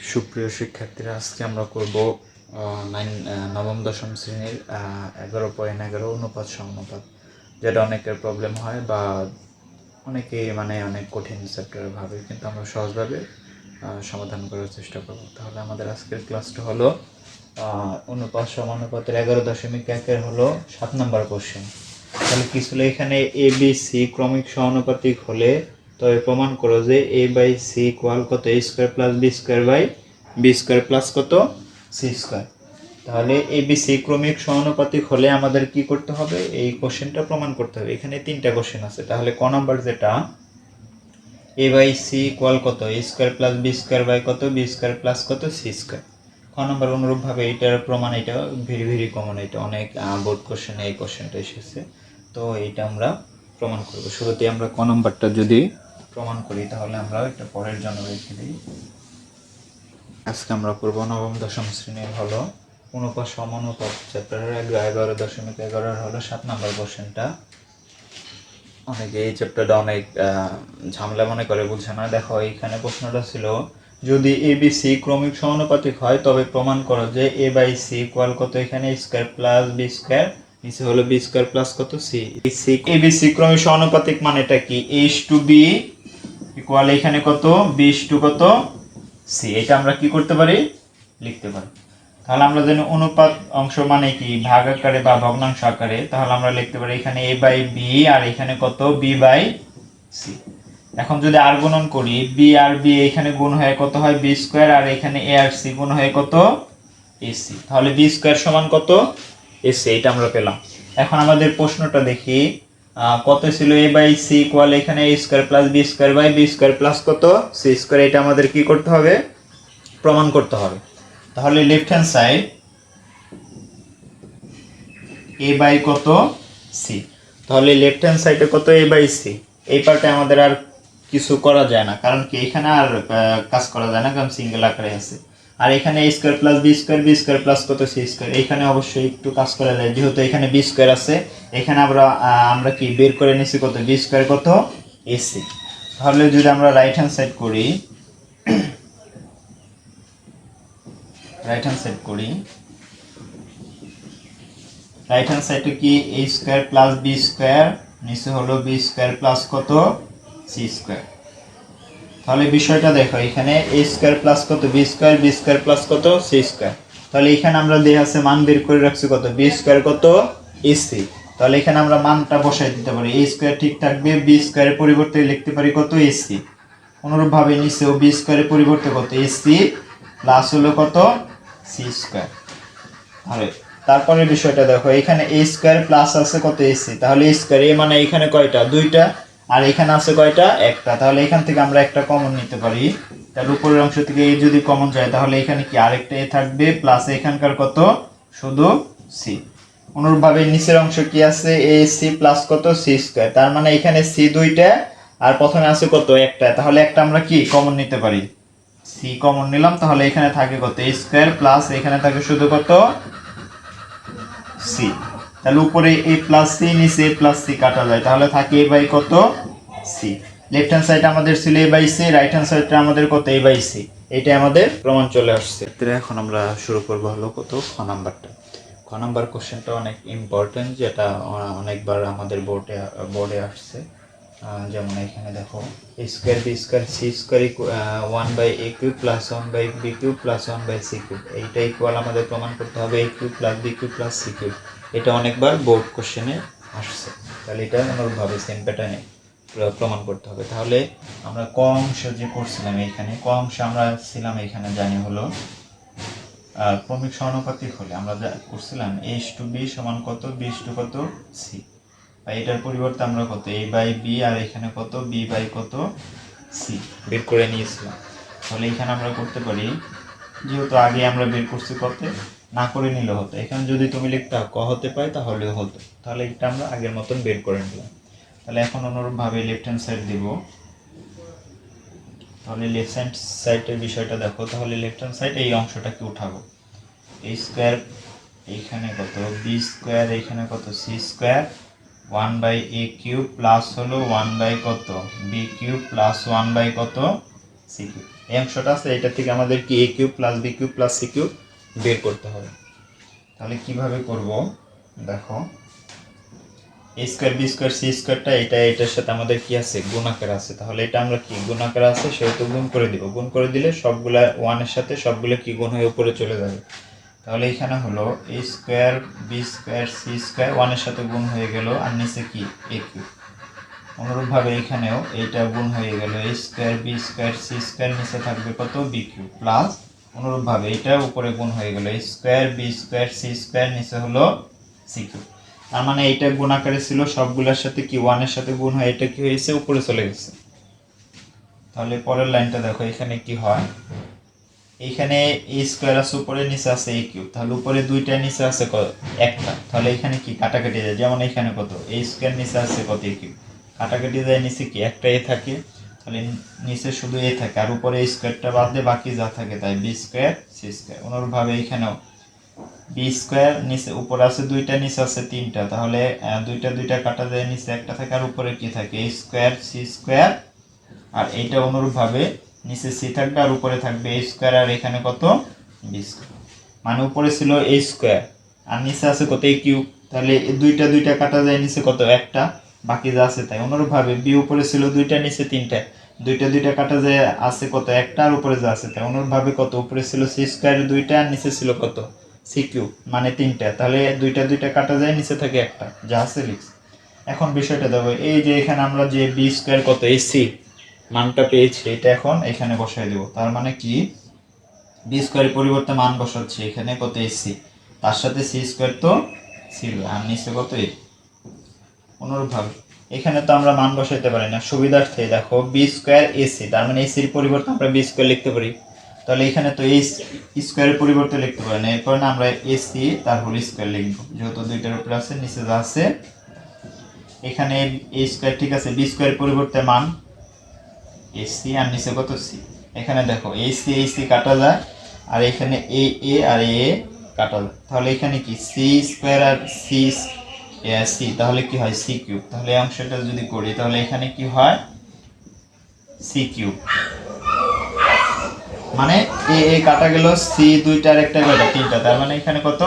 সুপ্রিয় শিক্ষার্থীরা, আজকে আমরা করব নবম দশম শ্রেণীর 11.11 অনুপাত সমানুপাত, যেটা অনেকের প্রবলেম হয় বা অনেকেই অনেক কঠিন চ্যাপ্টার ভাবে, কিন্তু আমরা সহজভাবে সমাধান করার চেষ্টা করব। তাহলে আমাদের আজকের ক্লাসটা হলো অনুপাত সমানুপাতের 11.1 হলো 7 নম্বর কোশ্চেন। তাহলে কি ছিল এখানে? এ বি সি ক্রমিক সমানুপাতিক হলে তবে প্রমাণ করো যে এ বাই সি ইকুয়াল কত? A square plus B square by B square plus কত? C square. তাহলে এ বি সি ক্রমিক সমানুপাতিক হলে আমাদের কি করতে হবে? এই কোশ্চেনটা প্রমাণ করতে হবে। এখানে 3টা কোশ্চেন আছে। তাহলে ক নাম্বার যেটা, এ বাই সি ইকুয়াল কত? A square plus B square by কত? বি স্কোয়ার প্লাস কত? C square. খ নাম্বার অনুরূপভাবে এইটার প্রমাণ, এটা ভেরি কমন, এটা অনেক বোর্ড কোশ্চেনে এই কোশ্চেনটা এসেছে। তো এইটা আমরা প্রমাণ করব। শুরুতে আমরা ক নাম্বারটা যদি প্রমাণ করি, তাহলে আমরা এটা পরের জন্য রেখে দিই। আজকে আমরা করব নবম দশম শ্রেণীর হলো অনুপাত সমানুপাত চ্যাপ্টারের 11.11 হলো 7 নাম্বার কোশ্চেনটা। অনেকে এই চ্যাপ্টারটা অনেক ঝামেলা মনে করে, বুঝছে না। দেখো, এইখানে প্রশ্নটা ছিল, যদি এ বি সি ক্রমিক সমানুপাতিক হয় তবে প্রমাণ করো যে এ বাই সি ইকুয়াল কত? এখানে স্কোয়ার প্লাস বি স্কোয়ার, নিচে হলো বি স্কোয়ার প্লাস কত? সি। এ বি সি ক্রমিক সমানুপাতিক মানেটা কি? এইচ টু বি ইকুয়াল এখানে কত? বি টু কত? সি। এটা আমরা কি করতে পারি? লিখতে পারি। তাহলে আমরা জানি অনুপাত অংশ মানে কি? ভাগ আকারে বা ভগ্নাংশ আকারে। তাহলে আমরা লিখতে পারি এখানে এ বাই বি আর এখানে কত? B by C. এখন যদি আর গুণন করি, বি আর বি এখানে গুণ হয়ে কত হয়? বি স্কোয়ার, আর এখানে এ আর সি গুণ হয়ে কত? এসি। তাহলে বি স্কোয়ার সমান কত? এসি। এটা আমরা পেলাম। এখন আমাদের প্রশ্নটা দেখি, কত ছিল? এ বাই সি ইকুয়াল এখানে A square plus B square by B square plus কত? C square. এটা আমাদের কি করতে হবে? প্রমাণ করতে হবে। তাহলে left hand side A by কত? সি। তাহলে লেফট হ্যান্ড সাইডে কত? A by C. এই পার্টে আমাদের আর কিছু করা যায় না, কারণ কি এখানে আর কাজ করা যায় না, কারণ সিঙ্গেল আকারে আছে। আর এখানে A square plus B square plus কত? C square. এখানে অবশ্যই একটু কাজ করা যায়, যেহেতু এখানে বি স্কোয়ার আছে। এখানে আমরা কি বের করে নিছি কত? বি স্কোয়ার কত? এসি। তাহলে যদি আমরা রাইট হ্যান্ড সাইড করি, রাইট হ্যান্ড সাইডে কি? A square plus B square, নিচে হলো বি স্কোয়ার প্লাস কত? C square. তাহলে বিষয়টা দেখো, এখানে এ স্কোয়ার প্লাস কত? বি স্কোয়ার প্লাস কত? C square. তাহলে এখানে আমরা দেয়া আছে মান বের করে রাখছি কত? বি স্কোয়ার কত? এসি। তাহলে এখানে আমরা মানটা বসাই দিতে পারি। এ স্কোয়ার ঠিক থাকবে, বি স্কোয়ারের পরিবর্তে লিখতে পারি কত? এসি। অনুরূপভাবে নিচেও বি স্কোয়ারের পরিবর্তে কত? এসি প্লাস হলো কত? C square. তারপরে বিষয়টা দেখো, এখানে এ স্কোয়ার প্লাস আছে কত? এসি। তাহলে এ স্কোয়ার, এ মানে এখানে কয়টা? দুইটা, আর এখানে আছে কয়টা? একটা। তাহলে এখান থেকে আমরা একটা কমন নিতে পারি। তার উপরের অংশ থেকে এ যদি কমন যায়, তাহলে এখানে কি আরেকটা এ থাকবে, প্লাস এখানকার কত? শুধু সি। অনুরূপভাবে নিচের অংশ কি আছে? এ সি প্লাস কত? C square. তার মানে এখানে সি দুইটা, আর প্রথমে আছে কত? একটা। তাহলে একটা আমরা কি কমন নিতে পারি? সি কমন নিলাম। তাহলে এখানে থাকে কত? এ স্কোয়ার প্লাস এখানে থাকে শুধু কত? সি। তাহলে উপরে এ প্লাস সি, নিচে এ প্লাস সি কাটা যায়, তাহলে থাকে এ বাই কত? সি। লেফট হ্যান্ড সাইড আমাদের ছিল এ বাই সি, রাইট হ্যান্ড সাইডটা আমাদের কত? A by C. এটা আমাদের প্রমাণ চলে আসছে। এখন আমরা শুরু করব হলো কত? খ নাম্বারটা। খ নাম্বার কোশ্চেনটা অনেক ইম্পর্টেন্ট, যেটা অনেকবার আমাদের বোর্ডে আসছে। যেমন এখানে দেখো, A square B square C square one by A cube plus one by B cube plus one by C cube. এইটা ইকুয়াল আমাদের প্রমাণ করতে হবে A cube plus B cube plus C cube. এটা অনেকবার বোর্ড কোশ্চেনে আসছে। তাহলে এটা অনুরূপভাবে সেম প্যাটার্নে প্রমাণ করতে হবে। তাহলে আমরা ক অংশ যে করছিলাম, এইখানে ক অংশ আমরা ছিলাম, এখানে জানি হলো ক্রমিক সমানুপাতিক হলে আমরা যা করছিলাম এইচ টু বি সমান কত? বি টু কত? সি। এটার পরিবর্তে আমরা কত? এ বাই বি, আর এখানে কত? বি বাই কত? সি বের করে নিয়েছিলাম। তাহলে এখানে আমরা করতে পারি, যেহেতু আগে আমরা বের করছি কত, না করে নিলে হতো। এখানে যদি তুমি লিখতে ক হতে পাই তাহলেও হতো। তাহলে এটা আমরা আগের মতন বের করে নিলাম। তাহলে এখন অনুরূপভাবে লেফট হ্যান্ড সাইড দিব। তাহলে লেফট হ্যান্ড সাইডের বিষয়টা দেখো। তাহলে লেফট হ্যান্ড সাইড এই অংশটাকে উঠাবো। এ স্কোয়ার এইখানে কত? বি স্কোয়ার, এইখানে কত? C square one by A cube plus হলো ওয়ান বাই কত? B cube plus one by কত? C cube. এই অংশটা আছে, এটা থেকে আমাদের কি a cube plus b cube plus c cube বের করতে হবে। তাহলে কিভাবে করব দেখো, a square b square c স্কয়ারটা এটার সাথে আমাদের কি আছে, গুণাকার আছে। তাহলে এটা আমরা কি গুণাকার আছে সেহেতু গুণ করে দিব, গুণ করে দিলে সবগুলা 1 এর সাথে সবগুলো কি গুণ হয়ে উপরে চলে যাবে। তাহলে এখানে হলো a square b square c square 1 এর সাথে গুণ হয়ে গেল, আর নিচে কি a কিউব। অনুরূপভাবে এখানেও এইটা গুণ হয়ে গেল a square b square c square, নিচে থাকবে কত b কিউব, প্লাস অনুরূপভাবে এটা উপরে গুণ হয়ে গেল a square b square c square, নিচে হলো c কিউব। তার মানে এইটা গুণ আকারে ছিল, সবগুলোর সাথে কি 1 এর সাথে গুণ হয়, এটা কি হয়েছে উপরে চলে গেছে। তাহলে পরের লাইনটা দেখো, এখানে কি হয়, এইখানে a স্কয়ার আছে উপরে, নিচে আছে a কিউব। তাহলে উপরে দুইটা, নিচে আছে একটা, তাহলে এখানে কি কাটাকাটি যায়। যেমন এখানে কত a স্কয়ার, নিচে আছে কত a কিউব, কাটাকাটি যায়, নিচে কি একটা a থাকে, তাহলে নিচে শুধু a থাকে, আর উপরে a স্কয়ারটা বাদ দিয়ে বাকি যা থাকে তাই b স্কয়ার c স্কয়ার। অনুরূপভাবে এখানেও b স্কয়ার, নিচে উপরে আছে দুইটা, নিচে আছে তিনটা, তাহলে দুইটা কাটা যায়, নিচে একটা থাকে, আর উপরে কি থাকে a স্কয়ার c স্কয়ার। আর এইটা অনুরূপভাবে নিচে c থাকবে আর উপরে থাকবে a স্কয়ার, আর এখানে কত b স্কয়ার। মানে উপরে ছিল a স্কয়ার আর নিচে আছে কত a কিউব, তাহলে দুইটা কাটা যায়, নিচে কত একটা, বাকি যা আছে তাই। অনুরূপভাবে b উপরে ছিল দুইটা, নিচে তিনটা, দুইটা কাটা যায়, আছে কত একটা, আর উপরে যা আছে তাই। অনুরূপভাবে কত উপরে ছিল c স্কয়ার দুইটা, আর নিচে ছিল কত c কিউব, মানে তিনটা, তাহলে দুইটা কাটা যায়, নিচে থাকে একটা, যা আছে লিখছি। এখন বিষয়টা দেখো, এই যে এখানে আমরা যে b স্কয়ার কত এই c মানটা পেয়েছি, এটা এখন এখানে বসাই দেব। তার মানে কি b স্কয়ারের পরিবর্তে মান বসাচ্ছি, এখানে কত ac, তার সাথে c স্কয়ার তো ছিল, আর নিচে কত a। অনুরূপভাবে এখানে তো আমরা মান বসাইতে পারি না, সুবিধার্থে দেখো b স্কয়ার ac, তার মানে ac এর পরিবর্তে আমরা b স্কয়ার লিখতে পারি। তাহলে এখানে তো a স্কয়ারের পরিবর্তে লিখতে পারি না, এরপর না আমরা ac তার হোল স্কয়ার লিখব, যেহেতু দুইটার উপরে আছে, নিচে যা আছে। এখানে a স্কয়ার ঠিক আছে, b স্কয়ারের পরিবর্তে মান ac, আর নিচে কত c। এখানে দেখো ac কাটা যায়, আর এখানে a আর a কাটা যায়, তাহলে এখানে কি c স্কয়ার আর c, তাহলে কি হয় c কিউব। তাহলে এই অংশটা যদি করি, তাহলে এখানে কি হয় c কিউব, মানে a কাটা গেল, c দুইটা আর একটা কয়টা তিনটা, তার মানে এখানে কত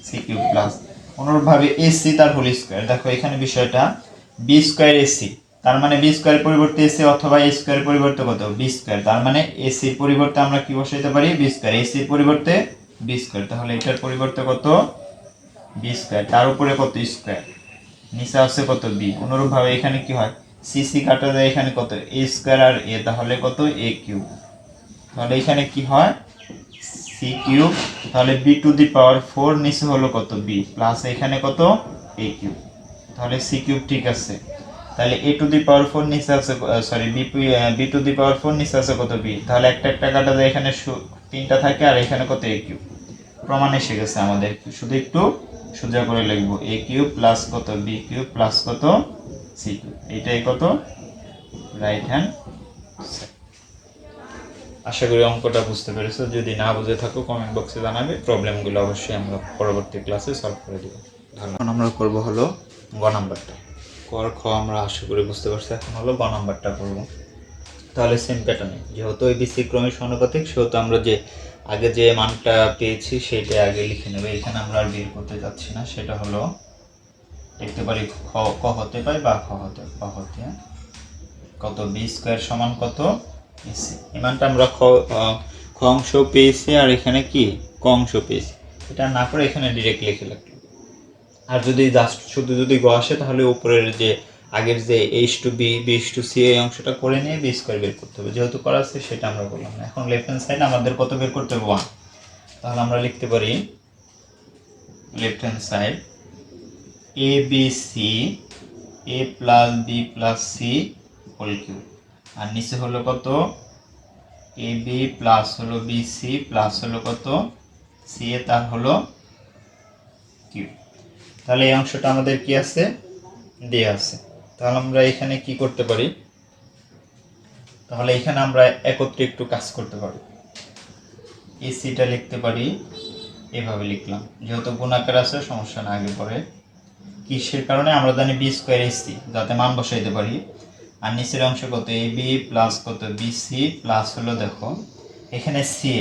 c কিউব, প্লাস অনুরূপভাবে ac তার হোল স্কয়ার। দেখো এখানে বিষয়টা b স্কয়ার ac, তার মানে b স্কয়ারের পরিবর্তে ac, অথবা a স্কয়ারের পরিবর্তে কত b স্কয়ার, তার মানে ac এর পরিবর্তে আমরা কি বসাইতে পারি b স্কয়ার, ac এর পরিবর্তে b স্কয়ার। তাহলে এটার পরিবর্তে কত b স্কয়ার, তার উপরে কত স্কয়ার, নিচে আছে কত b। অনুরূপভাবে এখানে কি হয় c কাটা যায়, এখানে কত a স্কয়ার আর a, তাহলে কত a কিউব। তাহলে এখানে কি হয় c কিউব, তাহলে b টু দি পাওয়ার 4, নিচে হলো কত b, প্লাস এখানে কত a কিউব। তাহলে c কিউব ঠিক আছে। তাহলে a টু দি পাওয়ার 4 নিচে আছে, সরি b টু দি পাওয়ার 4 নিচে আছে কত b, তাহলে একটা কাটা যায়, এখানে তিনটা থাকে, আর এখানে কত a কিউব। প্রমাণ এসে গেছে আমাদের, শুধু একটু সোজা করে লিখবো a কিউব প্লাস কত b কিউব প্লাস কত c কিউব, এইটাই কত রাইট হ্যান্ড। আশা করি অঙ্কটা বুঝতে পেরেছো, যদি না বুঝে থাকো কমেন্ট বক্সে জানাবে, প্রবলেমগুলো অবশ্যই আমরা পরবর্তী ক্লাসে সলভ করে দেব। এখন আমরা করব হলো গ নাম্বারটা, খ আমরা আশা করি বুঝতে পারছি, এখন হলো গ নাম্বারটা করব। তাহলে সেম প্যাটার্নে, যেহেতু এবিসি ক্রমিক সমানুপাতিক, সেহেতু আমরা যে আগে যে মানটা পেয়েছি সেটা আগে লিখে নেব, এখানে আমরা আর বের করতে যাচ্ছি না। সেটা হলো লিখতে পারি ক হতে পাই বা খ হতে কত বি স্কয়ার সমান কত এসি। এই মানটা আমরা খ অংশ পেয়েছি, আর এখানে কি ক অংশ পেয়েছি, এটা না করে এখানে ডিরেক্ট লিখে রাখলাম। আর যদি জাস্ট শুধু যদি গ আসে, তাহলে উপরের যে আগের যে H to B, BH to C, এই অংশটা করে নিয়ে বি স্কয়ার বের করতে হবে, যেহেতু করা আছে সেটা আমরা করলাম না। এখন লেফট হ্যান্ড সাইড আমাদের কত বের করতে হবে 1, তাহলে আমরা লিখতে পারি left hand side A B C A plus B plus C whole cube, আর নিচে হলো কত এ বি প্লাস হলো বি সি প্লাস হলো কত সি এ, তার হলো কিউব। তাহলে এই অংশটা আমাদের কি আছে দেয়া আছে। তাহলে আমরা এখানে কি করতে পারি, তাহলে এখানে আমরা একত্রে একটু কাজ করতে পারি। এসিটা লিখতে পারি এভাবে লিখলাম, যেহেতু গুণাকার আছে সমস্যা না, আগে পরে কিসের কারণে আমরা জানি বি স্কয়ার এসি, যাতে মান বসাইতে পারি। আর নিচের অংশ কত এ বি প্লাস কত বি সি প্লাস হলো দেখো এখানে সি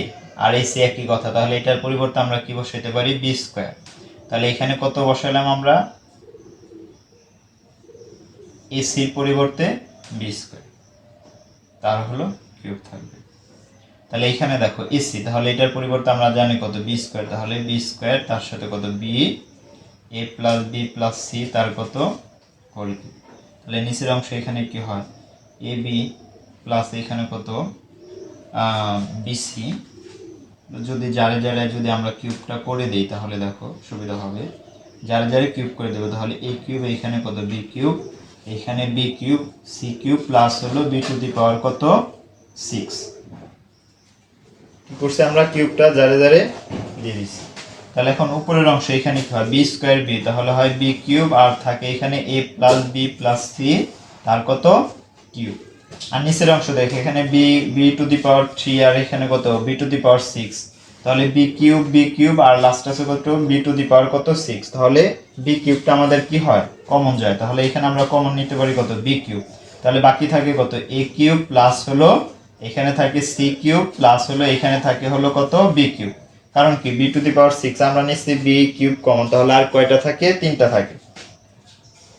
আর এই সি একই কথা, তাহলে এটার পরিবর্তে আমরা কি বসাইতে পারি বি স্কোয়ার। তাহলে এখানে কত বসালাম আমরা এ সির পরিবর্তে বি স্কোয়ার, তার হলো কিউব থাকবে। তাহলে এখানে দেখো এসি, তাহলে এটার পরিবর্তে আমরা জানি কত বি স্কোয়ার, তাহলে বি স্কোয়ার তার সাথে কত B A plus B plus C তার কত হোল কিউব। তাহলে নিচের অংশ এখানে কি হয় এ বি প্লাস এখানে কত বিসি, যদি যারে যারে যদি আমরা কিউবটা করে দিই তাহলে দেখো সুবিধা হবে, যারে যারে কিউব করে দেবো তাহলে এ কিউব এখানে কত বি কিউব, এখানে B cube C cube plus হলো বি টু দি পাওয়ার কত 6 করছে আমরা কিউবটা যারে যারে দিয়ে দিচ্ছি। তাহলে এখন উপরের অংশ এখানে কি হয় বি স্কোয়ার বি, তাহলে হয় বি কিউব আর থাকে এখানে এ প্লাস বি প্লাস সি তার কত কিউব। আর নিচের অংশ দেখে এখানে বি টু দি পাওয়ার 3 আর এখানে কত বি টু দি পাওয়ার 6, তাহলে বি কিউব আর লাস্ট আছে কত বি টু দি পাওয়ার কত 6, তাহলে বি কিউবটা আমাদের কি হয় কমন যায়, তাহলে এখানে আমরা কমন নিতে পারি কত বি কিউব। তাহলে বাকি থাকে কত এ কিউব প্লাস হলো এখানে থাকে সি কিউব প্লাস হলো এখানে থাকে হলো কত বি কিউব, কারণ কি বি টু দি পাওয়ার 6 আমরা নিচ্ছি বি কিউব কমন, তাহলে আর কয়টা থাকে 3টা থাকে।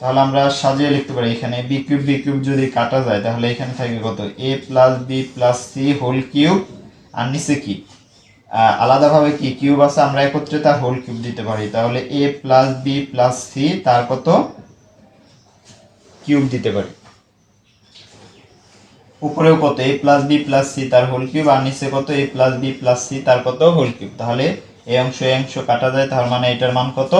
তাহলে আমরা সাজিয়ে লিখতে পারি এখানে বি কিউব যদি কাটা যায় তাহলে এখানে থাকে কত A plus B plus C whole cube, আর নিচে কি আলাদাভাবে কি কিউব আছে আমরা একত্রে তার হোল কিউব দিতে পারি, তাহলে এ প্লাস বি প্লাস সি তার কত কিউব দিতে পারি। উপরেও কত A plus B plus C তার হোল কিউব আর নিচে কত A plus B plus C তার কত হোল কিউব, তাহলে এই অংশ কাটা যায়, তার মানে এটার মান কত